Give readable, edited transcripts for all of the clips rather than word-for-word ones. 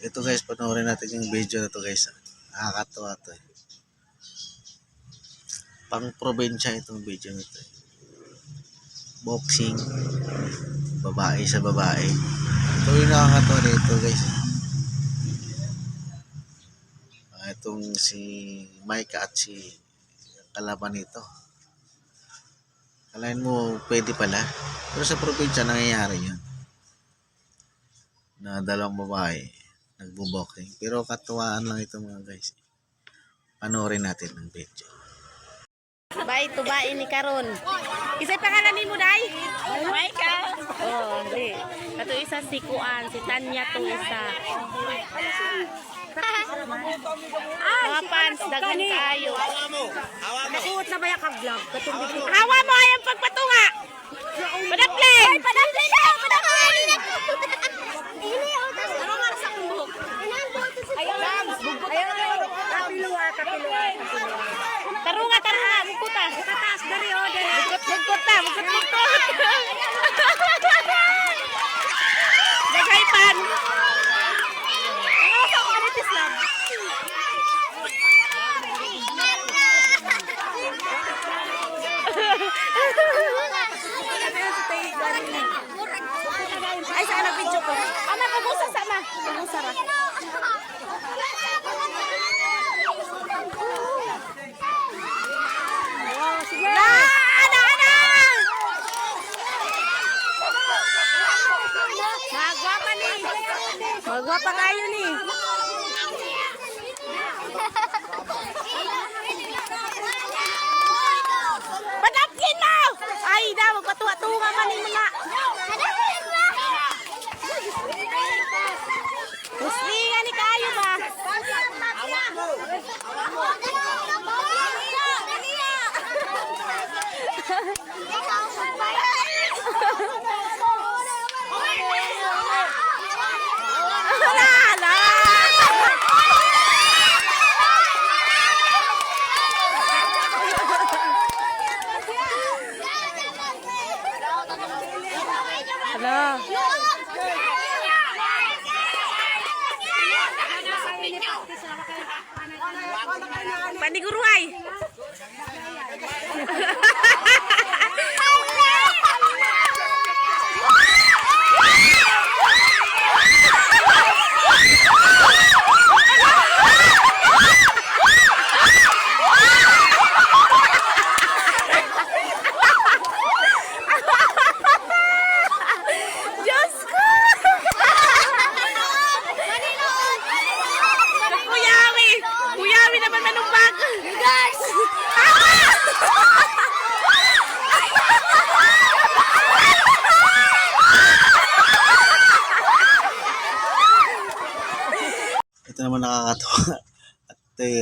Ito guys, panoorin natin yung video na to guys. Nakakatawa to eh. Pang probinsya itong video na to. Boxing. Babae sa babae. Ito yung nakakatawa nito guys. Itong si Micah at si kalaban nito. Kalahin mo pwede pala. Pero sa probinsya nangyayari yun. Na dalawang babae nagbo-boxing. Pero katuwaan lang ito mga guys. Panoorin natin ang video. Tubain ni Karon. Isa'y pangalan ni mo, Day? Micah. Oh, di. Kato isa si Kuan, si Tanya to isa. Mga fans, dagan kayo. Nakuot na ba yung kag-vlog? Hawa mo ayang pagpatunga. Padakling! Padakling na! Padakling! Ano nga sa buhok? Ayaw lang! Kapiluwa! Tarunga! Bugkuta! Kataas dari o! Bugkuta! Nagaypan! Ano sa qualities lang? Ay, saan ang video ko? Ama, pabusa sana. Pabusa ra. Sige! Ana! Magwapa ni! Magwapa kayo ni. Padakin mo! Ay, daw, magpatuwa-tuwa man ni mga. Huslingan ni kayo ba? Lala! Hala. Paniguruay. Diyos ko! Kuyawi naman manumbag. Guys! Ito naman nakakatawa. At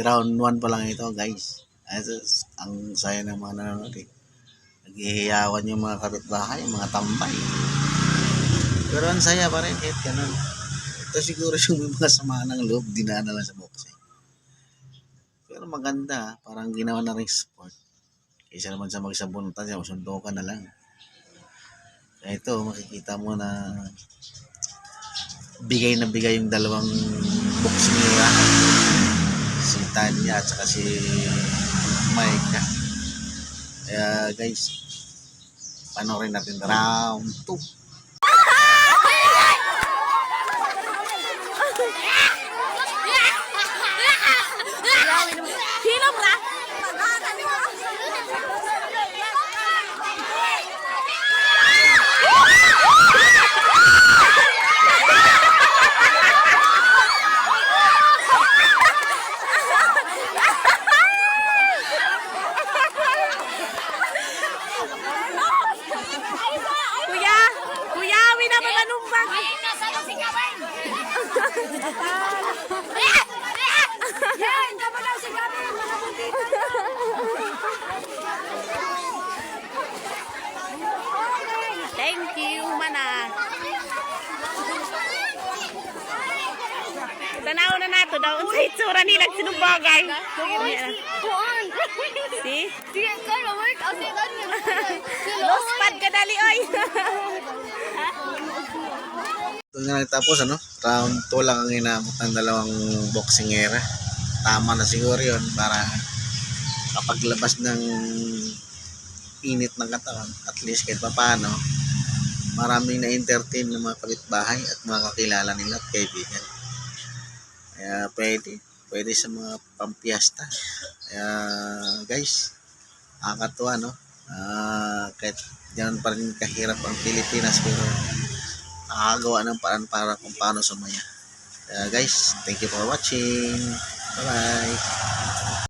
round 1 pa lang ito guys. Ang saya ng mga nanonood eh. Naghihiyawan yung mga kapitbahay, mga tambay. Pero ang saya pa rin kahit ganun. Ito siguro yung mga sama ng loob, dinaan na lang sa boxing. Pero maganda, parang ginawa na rin sport. Kaysa naman sa magsabuntan siya, masundukan na lang. Kaya ito, makikita mo na bigay na bigay yung dalawang boxing nila. Si Tanya at saka si Micah. Kaya guys, panoorin natin round 2. Hilom ra. Kuyawi na manumbag. Thank you, mana. Tanaw na nato daw sa itsura nila sinubagay. See? Lospad ka dali oy. Doon nga nagtapos, ano? Round 2 lang ang inabot ng dalawang boksingera. Tama na siguro yun para kapaglabas ng init ng katawan, at least kahit paano, maraming na-entertain ng mga kapitbahay at mga kakilala nila at kaibigan. Kaya pwede sa mga pampiesta. Kaya guys, nakakatuwa, no? Kahit ganoon pa rin kahirap ang Pilipinas, pero nakakagawa ng paraan para kung paano sumaya. Kaya guys, thank you for watching. Bye bye.